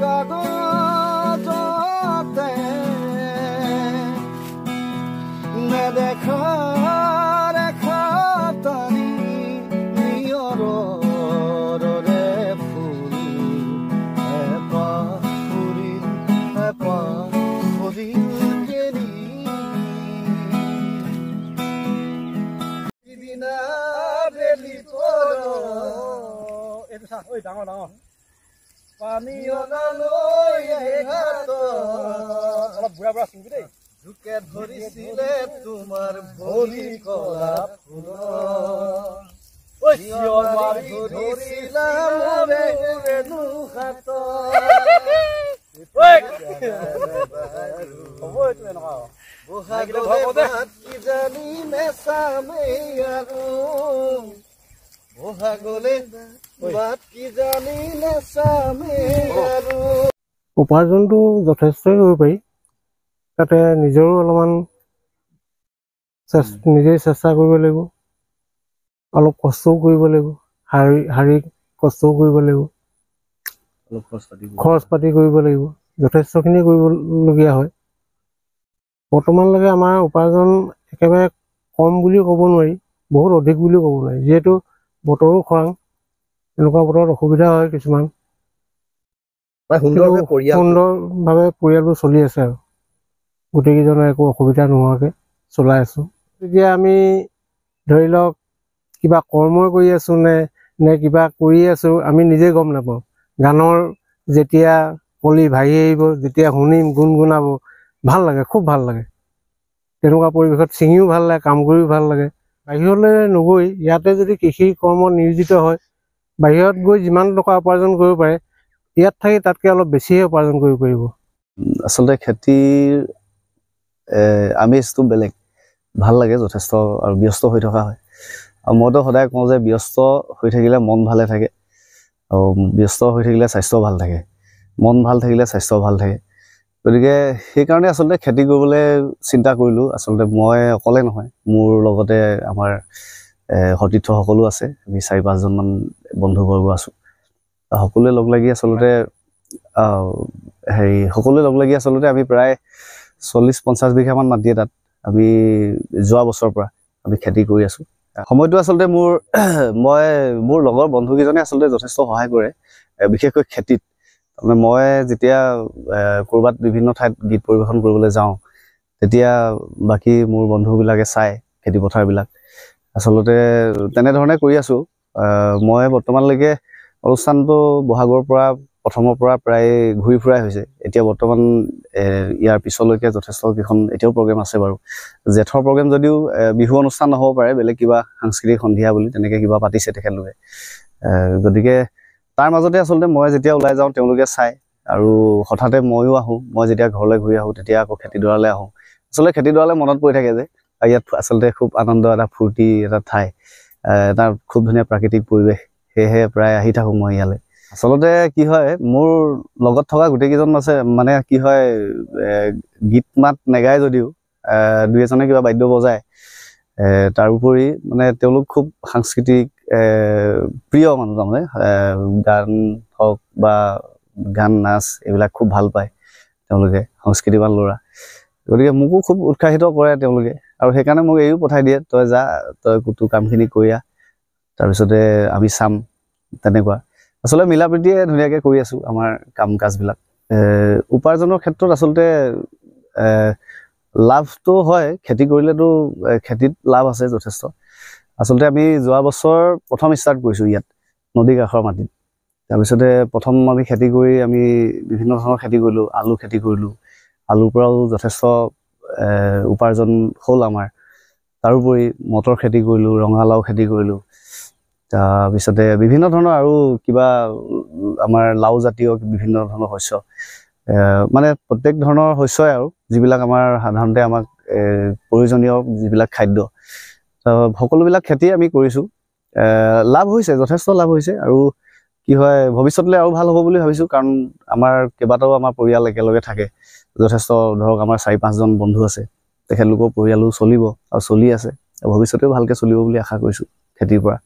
কাগজতে নেদেখা ৰেখা তাৰি নিয়ৰৰে ফুল এপাহ ফুৰিল কেৰি সিদিনা বেলি এইটো চা ঐ ডাঙৰ ডাঙৰ পানী অনালৈ অলপ বুঢ়া বুঢ়া চিংগি দেই ঝুকে ধৰিছিলে তোমাৰ ভৰি কলা ফুল ধৰিছিলা মোৰে ৰেণুহাত কিজানি নেচামেই আৰু বহাগলে উপাৰ্জনটো যথেষ্টই কৰিব পাৰি তাতে নিজৰো অলপমান নিজেই চেষ্টা কৰিব লাগিব অলপ কষ্টও কৰিব লাগিব শাৰীৰিক কষ্টও কৰিব লাগিব খৰচ পাতি কৰিব লাগিব যথেষ্টখিনি কৰিবলগীয়া হয় বৰ্তমানলৈকে আমাৰ উপাৰ্জন একেবাৰে কম বুলিও ক'ব নোৱাৰি বহুত অধিক বুলিও ক'ব নোৱাৰি যিহেতু বতৰো খৰাং এনেকুৱা বতৰত অসুবিধা হয় কিছুমান সুন্দৰভাৱে পৰিয়ালবোৰ চলি আছে আৰু গোটেইকেইজনৰ একো অসুবিধা নোহোৱাকৈ চলাই আছোঁ তেতিয়া আমি ধৰি লওক কিবা কৰ্মই কৰি আছোঁ নে কিবা কৰি আছোঁ আমি নিজে গম নাপাওঁ গানৰ যেতিয়া কলি ভাহি আহিব যেতিয়া শুনিম গুণগুণাব ভাল লাগে খুব ভাল লাগে তেনেকুৱা পৰিৱেশত ছিঙিও ভাল লাগে কাম কৰিও ভাল লাগে বাহিৰলৈ নগৈ ইয়াতে যদি কৃষি কৰ্মত নিয়োজিত হয় বাহিৰত গৈ যিমান টকা উপাৰ্জন কৰিব পাৰে ইয়াত থাকি তাতকৈ অলপ বেছিহে উপাৰ্জন কৰিব পাৰিব আচলতে খেতিৰ আমেজটো বেলেগ ভাল লাগে যথেষ্ট আৰু ব্যস্ত হৈ থকা হয় আৰু মইতো সদায় কওঁ যে ব্যস্ত হৈ থাকিলে মন ভালে থাকে আৰু ব্যস্ত হৈ থাকিলে স্বাস্থ্য ভাল থাকে মন ভাল থাকিলে স্বাস্থ্য ভাল থাকে গতিকে সেইকাৰণে আচলতে খেতি কৰিবলৈ চিন্তা কৰিলোঁ আচলতে মই অকলে নহয় মোৰ লগতে আমাৰ সতীৰ্থ সকলো আছে আমি 4-5জনমান বন্ধুবৰ্গ আছোঁ সকলোৱে লগ লাগি আচলতে সকলোৱে লগ লাগি আচলতে আমি প্ৰায় 40-50 বিঘামান মাটি তাত আমি যোৱা বছৰৰ পৰা আমি খেতি কৰি আছোঁ সময়টো আচলতে মোৰ লগৰ বন্ধুকেইজনে আচলতে যথেষ্ট সহায় কৰে বিশেষকৈ খেতিত তাৰমানে মই যেতিয়া ক'ৰবাত বিভিন্ন ঠাইত গীত পৰিৱেশন কৰিবলৈ যাওঁ তেতিয়া বাকী মোৰ বন্ধুবিলাকে চায় খেতি পথাৰবিলাক আচলতে তেনেধৰণে কৰি আছোঁ মই বৰ্তমানলৈকে অনুষ্ঠানটো বহাগৰ পৰা প্ৰথমৰ পৰা প্ৰায় ঘূৰি ফুৰাই হৈছে এতিয়া বৰ্তমান ইয়াৰ পিছলৈকে যথেষ্ট কেইখন এতিয়াও প্ৰগ্ৰেম আছে বাৰু জেঠৰ প্ৰগ্ৰেম যদিও বিহু অনুষ্ঠান নহ'ব পাৰে বেলেগ কিবা সাংস্কৃতিক সন্ধিয়া বুলি তেনেকৈ কিবা পাতিছে তেখেতলোকে গতিকে তাৰ মাজতে আচলতে মই যেতিয়া ওলাই যাওঁ তেওঁলোকে চায় আৰু হঠাতে ময়ো আহোঁ মই যেতিয়া ঘৰলৈ ঘূৰি আহোঁ তেতিয়া আকৌ খেতিডৰালৈ আহোঁ আচলতে খেতিডৰালৈ মনত পৰি থাকে যে ইয়াত আচলতে খুব আনন্দ এটা ফূৰ্তি এটা ঠাই এটা খুব ধুনীয়া প্ৰাকৃতিক পৰিৱেশ সেয়েহে প্ৰায় আহি থাকোঁ মই ইয়ালৈ আচলতে কি হয় মোৰ লগত থকা গোটেইকেইজন আছে মানে কি হয় গীত মাত নেগায় যদিও দুই এজনে কিবা বাদ্য বজায় তাৰোপৰি মানে তেওঁলোক খুব সাংস্কৃতিক প্ৰিয় মানুহ তাৰমানে গান হওক বা গান নাচ এইবিলাক খুব ভাল পায় তেওঁলোকে সংস্কৃতিবান ল'ৰা গতিকে মোকো খুব উৎসাহিত কৰে তেওঁলোকে আৰু সেইকাৰণে মোক এইও পঠাই দিয়ে তই যা তই তোৰ কামখিনি কৰি আহ তাৰপিছতে আমি চাম তেনেকুৱা আচলতে মিলা প্ৰীতিয়ে ধুনীয়াকৈ কৰি আছোঁ আমাৰ কাম কাজবিলাক উপাৰ্জনৰ ক্ষেত্ৰত আচলতে লাভটো হয় খেতি কৰিলেতো খেতিত লাভ আছে যথেষ্ট আচলতে আমি যোৱা বছৰ প্ৰথম ষ্টাৰ্ট কৰিছোঁ ইয়াত নদী কাষৰ মাটিত তাৰপিছতে প্ৰথম আমি খেতি কৰি আমি বিভিন্ন ধৰণৰ খেতি কৰিলোঁ আলু খেতি কৰিলোঁ আলুৰ পৰাও যথেষ্ট উপাৰ্জন হ'ল আমাৰ তাৰোপৰি মটৰ খেতি কৰিলোঁ ৰঙালাও খেতি কৰিলোঁ তাৰপিছতে বিভিন্ন ধৰণৰ আৰু কিবা আমাৰ লাও জাতীয় বিভিন্ন ধৰণৰ শস্য মানে প্ৰত্যেক ধৰণৰ শস্যই আৰু যিবিলাক আমাৰ সাধাৰণতে আমাক প্ৰয়োজনীয় যিবিলাক খাদ্য সকলোবিলাক খেতি আমি কৰিছোঁ লাভ হৈছে যথেষ্ট লাভ হৈছে আৰু কি হয় ভৱিষ্যতলৈ আৰু ভাল হ'ব বুলি ভাবিছোঁ কাৰণ আমাৰ কেইবাটাও আমাৰ পৰিয়াল একেলগে থাকে যথেষ্ট ধৰক আমাৰ 4-5জন বন্ধু আছে তেখেতলোকৰ পৰিয়ালো চলিব আৰু চলি আছে ভৱিষ্যতেও ভালকৈ চলিব বুলি আশা কৰিছোঁ খেতিৰ পৰা